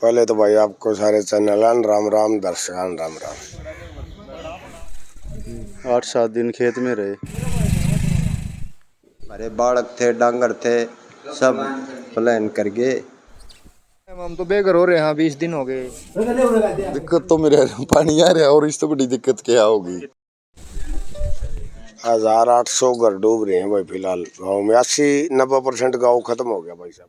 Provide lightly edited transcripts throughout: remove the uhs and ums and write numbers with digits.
पहले तो भाई आपको सारे चैनल राम राम, दर्शकान राम राम। 8-7 दिन खेत में रहे। हमारे बालक थे, डांगर थे, सब प्लान कर गए। हम तो बेघर हो रहे हैं, 20 दिन हो गए। दिक्कत तो मेरे पानी आ रहा है, और इससे बड़ी दिक्कत क्या होगी। 1800 घर डूब रहे हैं भाई। फिलहाल गाँव में 80-90% गाँव खत्म हो गया भाई साहब।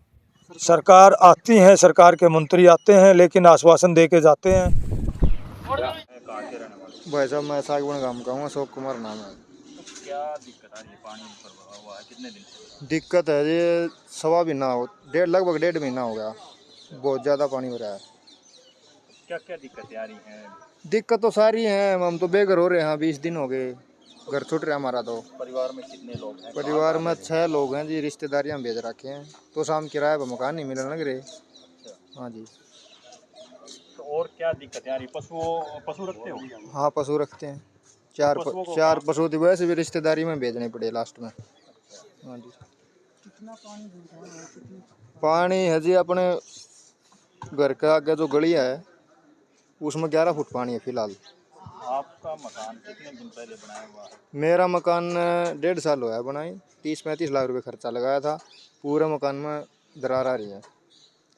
सरकार आती है, सरकार के मंत्री आते हैं, लेकिन आश्वासन दे के जाते हैं। भाई साहब मैं सागवान गाँव का हूँ, अशोक कुमार नाम है। क्या दिक्कत आ रही है? पानी पर हुआ है कितने दिन से? दिक्कत है ये सवा महीना हो, लगभग 1.5 महीना हो गया। बहुत ज़्यादा पानी हो रहा है। क्या क्या दिक्कतें आ रही हैं? दिक्कत तो सारी है, हम तो बेघर हो रहे हैं, 20 दिन हो गए। घर छूट रहा है हमारा तो। परिवार में कितने लोग हैं? परिवार में 6 लोग हैं जी, रिश्तेदारियाँ भेज रखे हैं, तो शाम किराए पर मकान नहीं मिलने लग रहे। हाँ जी। तो और क्या दिक्कतें आ रही? पशु रखते हो? हाँ पशु रखते हैं, चार पशु थी, वैसे भी रिश्तेदारी में भेजने पड़े लास्ट में। हाँ जी। पानी है जी अपने घर के आगे जो गलिया है उसमें 11 फुट पानी है फिलहाल। आपका मकान कितने दिन पहले बनाया हुआ है? मेरा मकान 1.5 साल हुआ है बनाई। 30-35 लाख रुपए खर्चा लगाया था। पूरे मकान में दरार आ रही है,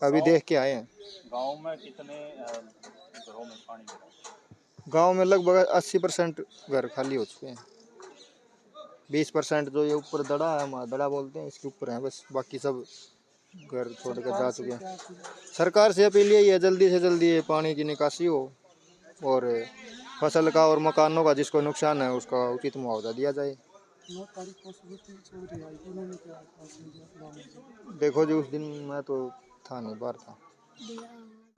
अभी देख के आए हैं। गांव में कितने घरों में पानी गिरा है? गांव में लगभग 80% घर खाली हो चुके हैं। 20% जो ये ऊपर दड़ा है, हमारा दड़ा बोलते हैं, इसके ऊपर है बस, बाकी सब घर छोड़ कर जा चुके हैं। सरकार से अपील यही है जल्दी से जल्दी ये पानी की निकासी हो और फसल का और मकानों का जिसको नुकसान है उसका उचित मुआवजा दिया जाए। देखो जी उस दिन मैं तो था नहीं, बाहर था।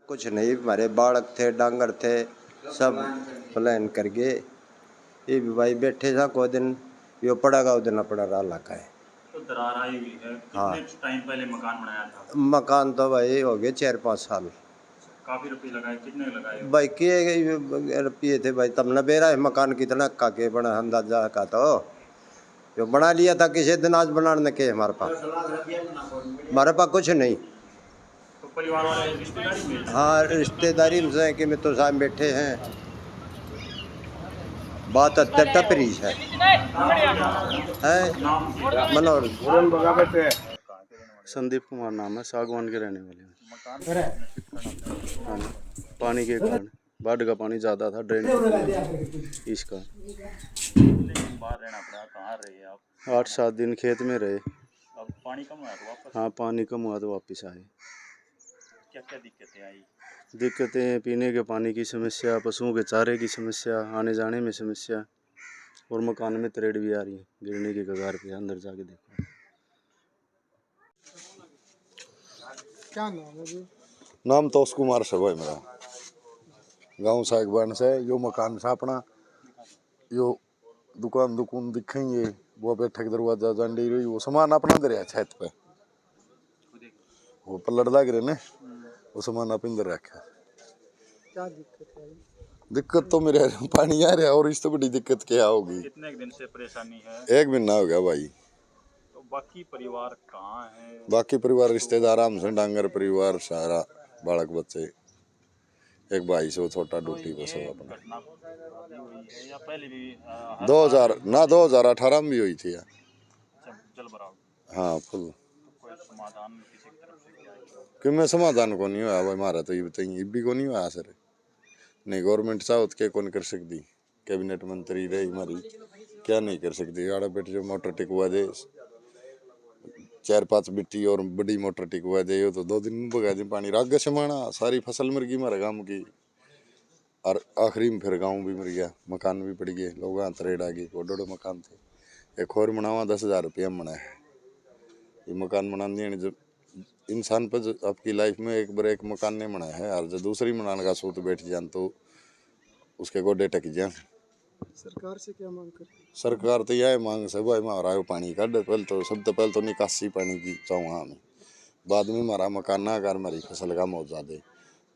कुछ नहीं, हमारे बालक थे, डांगर थे, सब प्लान कर गए। ये भी भाई बैठे था, कोई दिन यो पड़ेगा, उस दिन पड़ा रहा लाका है। तो दरार आई हुई है। हाँ। कितने टाइम पहले मकान बनाया था? मकान तो भाई हो गए 4-5 साल। काफी रुपए लगाए? कितने लगाए? भाई किए रुपये थे भाई, तब न बेरा है मकान कितना का के बना अंदाजा का तो जो बना लिया था किसी दिन, आज बनाने के हमारे पास कुछ नहीं। तो परिवार वाले रिश्तेदारी में? हाँ रिश्तेदारी में से कि मैं तो सामने बैठे हैं, बात टपरी है मनोहर। संदीप कुमार नाम है, सागवान के रहने वाले हैं। मकान हाँ, पानी के कारण बाढ़ का पानी ज़्यादा था, ड्रेन इसका। बाहर रहना पड़ा, कहाँ रहे आप? 8-7 दिन खेत में रहे। अब पानी कम हुआ तो वापस? हाँ पानी कम हुआ तो वापस आए। क्या क्या दिक्कतें आई? दिक्कतें पीने के पानी की समस्या, पशुओं के चारे की समस्या, आने जाने में समस्या, और मकान में तरेड़ भी आ रही है, गिरने की कगार पे। अंदर जाके देखो। क्या नाम है जी? नाम तो उस कुमार से भाई मेरा, गाँव सागवान से। यो मकान से अपना, यो दुकान दिखेंगे, वो बैठक दरवाजा जांडी रही, वो सामान अपना दे रहा छत पे, वो पलट लग रहे ने, वो सामान आप इंदर रखा। क्या दिक्कत है? दिक्कत तो मेरे पानी आ रहा है, और इससे बड़ी दिक्कत क्या होगी। कितने दिन से परेशानी है? 1 महीना हो गया भाई। तो बाकी परिवार कहाँ है? बाकी परिवार रिश्तेदार हमसे, डांगर परिवार सारा, बालक बच्चे, एक भाई से वो छोटा ड्यूटी बस हो अपना। घटना अभी हुई है या पहले भी? 2018 में भी हुई थी। जल भराव? हाँ फुल। तो कोई समाधान किसी की तरफ से क्या है? कि मैं समाधान को नहीं हुआ भाई, मारा तो ये बताइए भी को नहीं हुआ सर। नहीं गवर्नमेंट साउथ के कौन कर सकती, कैबिनेट मंत्री रही हमारी, क्या नहीं कर सकती। आड़ा बेट जो मोटर टिकवा दे, 4-5 बिट्टी और बड़ी मोटर टिकवा दे, तो 2 दिन में भगा दे पानी। राग से माना सारी फसल मर गई हमारे गाँव की, और आखिरी में फिर गाँव भी मर गया, मकान भी पड़ गए, लोग तरेड़ आ गए। वो मकान थे, एक और बनावा 10,000 रुपया मना है। ये मकान बना दिए जब इंसान पर आपकी लाइफ में एक बार एक मकान नहीं बनाया है, और जो दूसरी मकान का सोच बैठ जाए तो उसके गोडे टक जाए। सरकार से क्या मांग करते? सरकार तो यह मांग से भाई हमारा पानी का पहले तो सबसे पहले तो निकासी पानी की चाहूँ हमें, बाद में हमारा मकान ना अगर हमारी फसल का मौजा दे,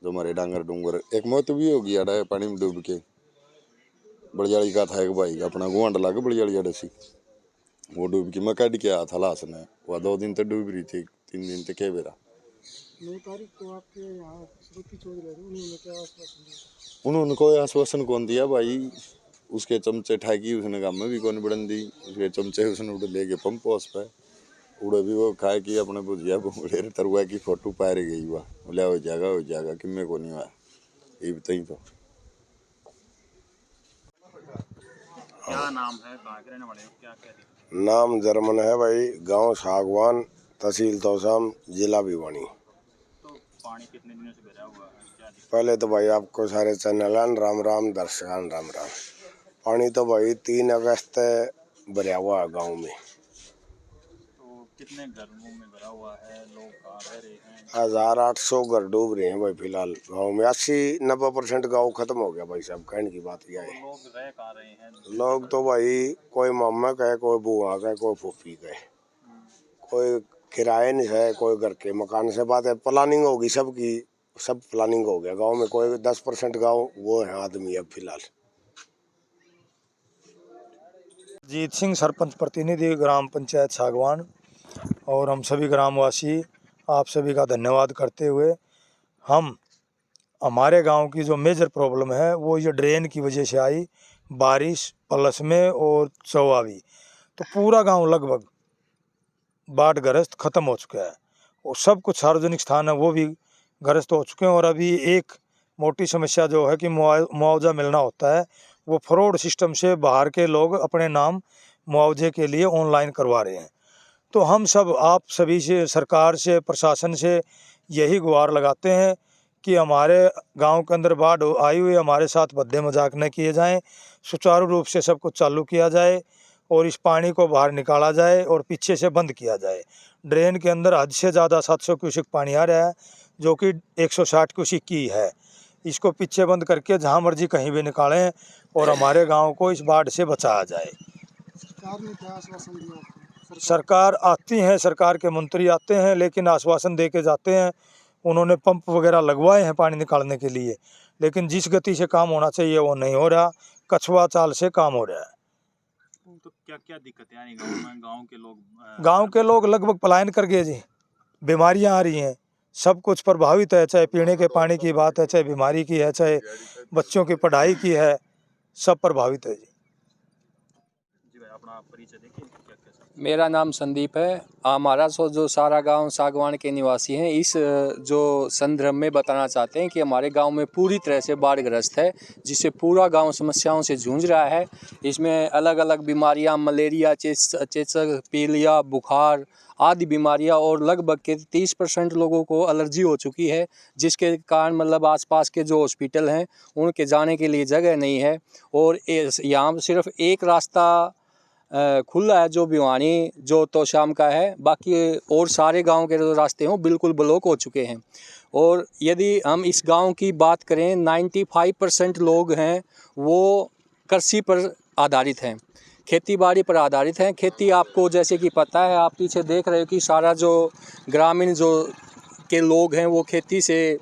जो हमारे डांगर डूंगर। एक मौत भी हो गया है पानी में डूब के, बड़ियाली का था एक भाई अपना गुआंड लग बड़ियाली अड़े सी, वो डूब के मैं कट के आया था लाश ने, वह 2 दिन तक डूब रही थी, 3 दिन तक के बेरा 9 तारीख को आपके यहाँ श्रुति चौधरी उन्होंने क्या आश्वासन दिया? उन्होंने कोई आश्वासन कौन दिया भाई। उसके चमचे ठाकी उसने काम में भी कौन बढ़न दी। उसके चमचे उसने उड़ लेके पंप उस पे उड़े भी वो खाए कि अपने भुजिया भूरे तरुआ की फोटो पार गई हुआ बोले हो जाएगा कि मैं को नहीं हुआ ये बताई। तो क्या नाम है, कहाँ के रहने वाले हो, क्या क्या दिक्कत? नाम जर्मन है भाई, गांव सागवान, तहसील तौसाम, जिला भिवानी। तो पानी कितने दिनों से भरा हुआ है, क्या दिक्कत? पहले तो भाई आपको सारे चैनलन राम राम, दर्शकन राम राम। पानी तो भाई 3 अगस्त भरा हुआ है गाँव में। तो कितने घरों में भरा हुआ है, लोग कहाँ रह रहे हैं? 1800 घर डूब रहे हैं भाई फिलहाल गाँव में। 80-90% गाँव खत्म हो गया भाई साहब। कहने की बात यह है, लोग रह कहाँ रहे हैं? लोग तो भाई कोई मामा का है, कोई बुआ का है, कोई फूफी का है, कोई किराए नहीं है, कोई घर के मकान से। बात है प्लानिंग होगी सबकी, सब प्लानिंग हो गया गांव में। कोई 10% गांव वो है आदमी अब फिलहाल। जीत सिंह, सरपंच प्रतिनिधि, ग्राम पंचायत सागवान। और हम सभी ग्रामवासी आप सभी का धन्यवाद करते हुए हम हमारे गांव की जो मेजर प्रॉब्लम है वो ये ड्रेन की वजह से आई। बारिश प्लस में और चौवावी तो पूरा गांव लगभग बाढ़ग्रस्त ख़त्म हो चुका है। और सब कुछ सार्वजनिक स्थान है वो भी ग्रस्त हो चुके हैं। और अभी एक मोटी समस्या जो है कि मुआवजा मिलना होता है वो फ्रॉड सिस्टम से बाहर के लोग अपने नाम मुआवजे के लिए ऑनलाइन करवा रहे हैं। तो हम सब आप सभी से, सरकार से, प्रशासन से यही गुहार लगाते हैं कि हमारे गांव के अंदर बाढ़ आई हुई, हमारे साथ भद्दे मजाक न किए जाएं, सुचारू रूप से सब कुछ चालू किया जाए और इस पानी को बाहर निकाला जाए और पीछे से बंद किया जाए। ड्रेन के अंदर हद से ज़्यादा 700 क्यूसेक पानी आ रहा है जो कि 160 क्यूसेक की है। इसको पीछे बंद करके जहाँ मर्जी कहीं भी निकालें और हमारे गाँव को इस बाढ़ से बचाया जाए। सरकार ने क्या आश्वासन दिया आपको? सरकार आती है, सरकार के मंत्री आते हैं लेकिन आश्वासन दे के जाते हैं। उन्होंने पंप वगैरह लगवाए हैं पानी निकालने के लिए, लेकिन जिस गति से काम होना चाहिए वो नहीं हो रहा। कछुआ चाल से काम हो रहा है। तो क्या क्या दिक्कतें आ रही गाँव में? गांव के लोग लगभग पलायन कर गए जी। बीमारियां आ रही हैं, सब कुछ प्रभावित है, चाहे पीने के पानी की बात है, चाहे बीमारी की है, चाहे बच्चों की पढ़ाई की है, सब प्रभावित है जी। जी भाई, अपना परिचय देखिए, क्या क्या सब? मेरा नाम संदीप है। हमारा जो सारा गांव सागवान के निवासी हैं, इस जो संदर्भ में बताना चाहते हैं कि हमारे गांव में पूरी तरह से बाढ़ग्रस्त है, जिससे पूरा गांव समस्याओं से जूझ रहा है। इसमें अलग अलग बीमारियां, मलेरिया, चेचक, पीलिया, बुखार आदि बीमारियां और लगभग के 30% लोगों को एलर्जी हो चुकी है, जिसके कारण मतलब आसपास के जो हॉस्पिटल हैं उनके जाने के लिए जगह नहीं है। और यहाँ सिर्फ एक रास्ता खुला है जो भिवानी जो तौशाम का है, बाकी और सारे गांव के जो रास्ते हैं वो बिल्कुल ब्लॉक हो चुके हैं। और यदि हम इस गांव की बात करें, 95% लोग हैं वो कृषि पर आधारित हैं, खेती बाड़ी पर आधारित हैं। खेती आपको जैसे कि पता है, आप पीछे देख रहे हो कि सारा जो ग्रामीण जो के लोग हैं वो खेती से,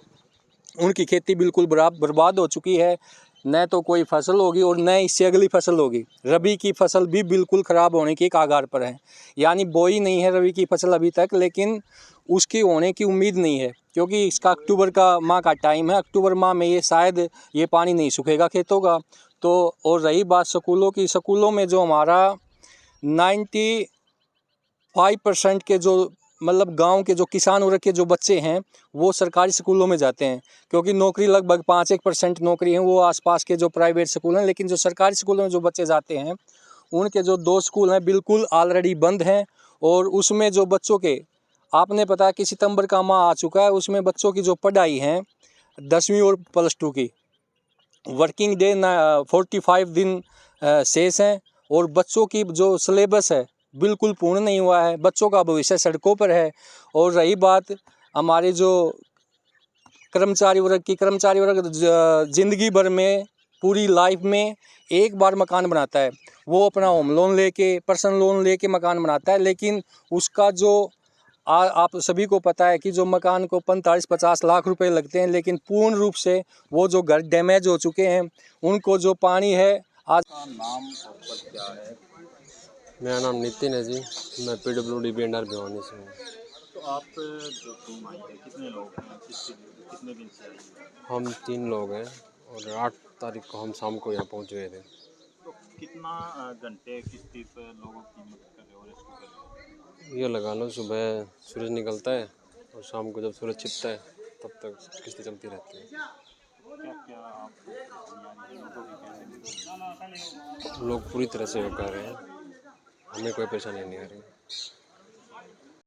उनकी खेती बिल्कुल बर्बाद हो चुकी है। न तो कोई फसल होगी और न इससे अगली फसल होगी। रबी की फसल भी बिल्कुल ख़राब होने की कगार पर है, यानी बोई नहीं है रबी की फसल अभी तक, लेकिन उसकी होने की उम्मीद नहीं है क्योंकि इसका अक्टूबर का माह का टाइम है। अक्टूबर माह में ये शायद ये पानी नहीं सूखेगा खेतों का। तो और रही बात स्कूलों की, स्कूलों में जो हमारा 95% के जो मतलब गांव के जो किसान वर्ग के जो बच्चे हैं वो सरकारी स्कूलों में जाते हैं, क्योंकि नौकरी लगभग 5-1% नौकरी है वो आसपास के जो प्राइवेट स्कूल हैं। लेकिन जो सरकारी स्कूलों में जो बच्चे जाते हैं उनके जो 2 स्कूल हैं बिल्कुल ऑलरेडी बंद हैं। और उसमें जो बच्चों के, आपने पता कि सितंबर का माह आ चुका है, उसमें बच्चों की जो पढ़ाई है 10वीं और +2 की, वर्किंग डे 45 दिन शेष हैं और बच्चों की जो सिलेबस है बिल्कुल पूर्ण नहीं हुआ है। बच्चों का भविष्य सड़कों पर है। और रही बात हमारे जो कर्मचारी वर्ग ज़िंदगी भर में, पूरी लाइफ में एक बार मकान बनाता है, वो अपना होम लोन लेके, पर्सनल लोन लेके मकान बनाता है, लेकिन उसका जो आप सभी को पता है कि जो मकान को 45-50 लाख रुपए लगते हैं, लेकिन पूर्ण रूप से वो जो घर डैमेज हो चुके हैं उनको जो पानी है आज। नाम और पद क्या है? मेरा नाम नितिन है जी, मैं PWD बेंडार भिवानी से हूँ। तो आप जो टीम आई है कितने लोग हैं, कितने दिन से आई है? हम 3 लोग हैं और 8 तारीख को हम शाम को यहाँ पहुँच गए थे। तो कितना घंटे किश्ती पे लोगों की मदद कर रहे हो, रेस्क्यू कर रहे हो? ये लगा लो सुबह सूरज निकलता है और शाम को जब सूरज छिपता है तब तक किश्ती चलती रहती है। क्या क्या आपको परेशानी आ रही है, लोगों की कैसे? लोग पूरी तरह से कर रहे हैं, हमें कोई परेशानी नहीं आ रही।